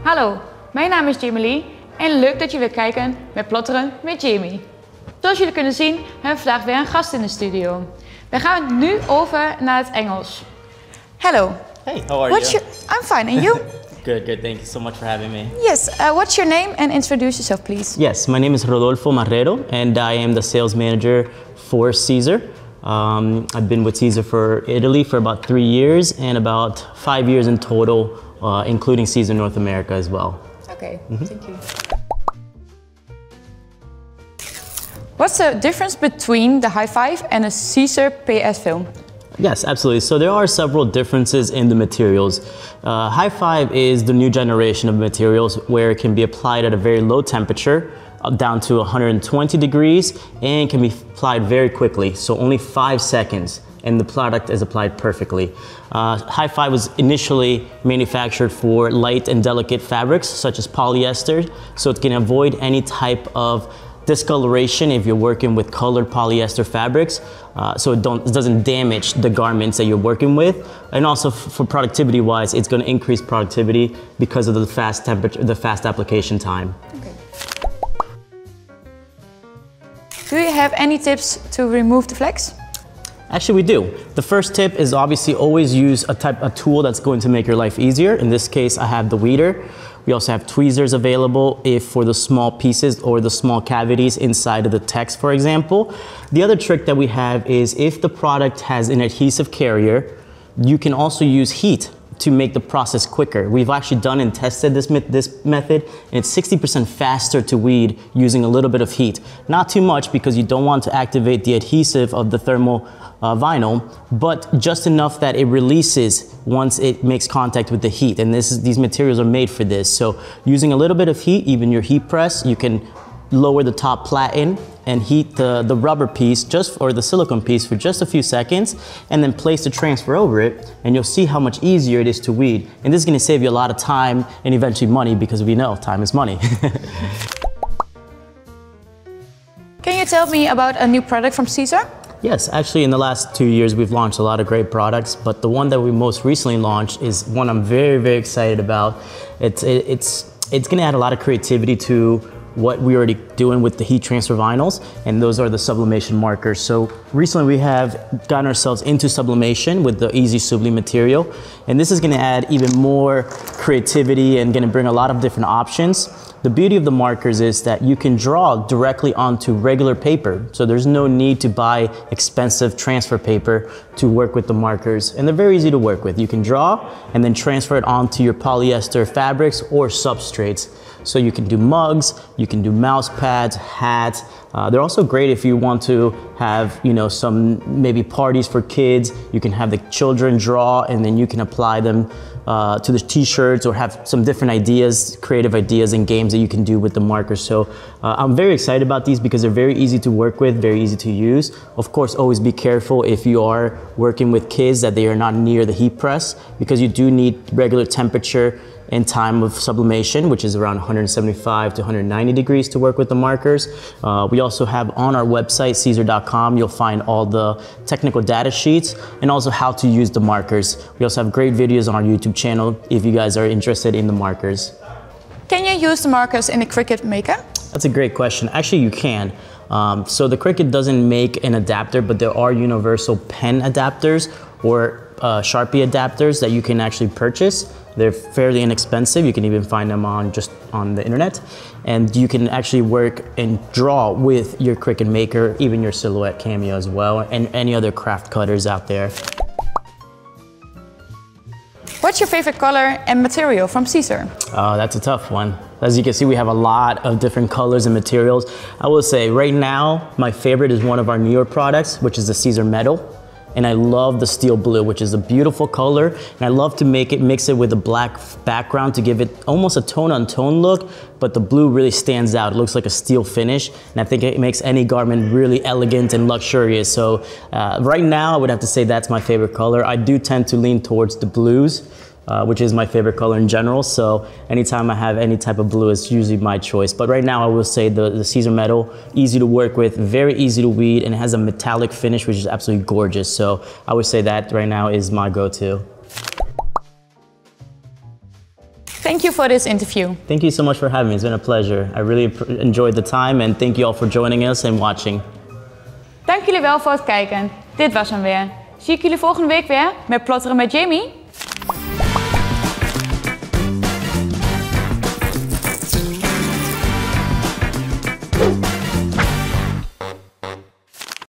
Hallo, mijn naam is Jamie en leuk dat je weer kijken met Plotteren met Jamie. Zoals jullie kunnen zien hebben we vandaag weer een gast in de studio. We gaan nu over naar het Engels. Hello. Hey, how are you? I'm fine, and you? Good. Thank you so much for having me. Yes, what's your name and introduce yourself please? Yes, my name is Rodolfo Marrero and I am the sales manager for Siser. I've been with Siser for Italy for about 3 years and about 5 years in total, including Siser North America as well. Okay, thank you. What's the difference between the High Five and a Siser PS-Film? Yes, absolutely. So there are several differences in the materials. High Five is the new generation of materials where it can be applied at a very low temperature, down to 120 degrees, and can be applied very quickly, so only 5 seconds, and the product is applied perfectly. High Five was initially manufactured for light and delicate fabrics, such as polyester, so it can avoid any type of discoloration if you're working with colored polyester fabrics, so it doesn't damage the garments that you're working with. And also for productivity wise, it's going to increase productivity because of the fast temperature, the fast application time. Okay. Do you have any tips to remove the flex? Actually, we do. The first tip is obviously always use a tool that's going to make your life easier. In this case, I have the weeder. We also have tweezers available for the small pieces or the small cavities inside of the text, for example. The other trick that we have is if the product has an adhesive carrier, you can also use heat to make the process quicker. We've actually done and tested this method, and it's 60% faster to weed using a little bit of heat. Not too much because you don't want to activate the adhesive of the thermal vinyl, but just enough that it releases once it makes contact with the heat. And these materials are made for this. So using a little bit of heat, even your heat press, you can lower the top platen and heat the rubber piece or the silicone piece for just a few seconds, and then place the transfer over it, and you'll see how much easier it is to weed. And this is going to save you a lot of time and eventually money, because we know time is money. Can you tell me about a new product from Siser? Yes, actually in the last 2 years we've launched a lot of great products, but the one that we most recently launched is one I'm very excited about. It's going to add a lot of creativity to what we're already doing with the heat transfer vinyls, and those are the sublimation markers. So recently we have gotten ourselves into sublimation with the Easy Subli material, and this is going to add even more creativity and going to bring a lot of different options. The beauty of the markers is that you can draw directly onto regular paper, so there's no need to buy expensive transfer paper to work with the markers, and they're very easy to work with. You can draw and then transfer it onto your polyester fabrics or substrates. So you can do mugs, you can do mouse pads, hats. They're also great if you want to have, some maybe parties for kids. You can have the children draw, and then you can apply them to the t-shirts, or have some different ideas, creative ideas and games that you can do with the markers. So I'm very excited about these because they're very easy to work with, very easy to use. Of course, always be careful if you are working with kids that they are not near the heat press, because you do need regular temperature and time of sublimation, which is around 175 to 190 degrees to work with the markers. We also have on our website, Siser.com, you'll find all the technical data sheets and also how to use the markers. We also have great videos on our YouTube channel if you guys are interested in the markers. Can you use the markers in the Cricut Maker? That's a great question. Actually, you can. So the Cricut doesn't make an adapter, but there are universal pen adapters or Sharpie adapters that you can actually purchase. They're fairly inexpensive. You can even find them just on the internet. And you can actually work and draw with your Cricut Maker, even your Silhouette Cameo as well, and any other craft cutters out there. What's your favorite color and material from Siser? Oh, that's a tough one. As you can see, we have a lot of different colors and materials. I will say right now, my favorite is one of our newer products, which is the Siser Metal. And I love the steel blue, which is a beautiful color. And I love to mix it with a black background to give it almost a tone-on-tone look, but the blue really stands out. It looks like a steel finish, and I think it makes any garment really elegant and luxurious. So right now, I would have to say that's my favorite color. I do tend to lean towards the blues, which is my favorite color in general. So anytime I have any type of blue, it's usually my choice. But right now I will say the Siser Metal, easy to work with, very easy to weed, and it has a metallic finish, which is absolutely gorgeous. So I would say that right now is my go-to. Thank you for this interview. Thank you so much for having me. It's been a pleasure. I really enjoyed the time and thank you all for joining us and watching. Dank jullie wel voor het kijken. Dit was hem weer. Zie ik jullie volgende week weer met Plotteren met Jamie.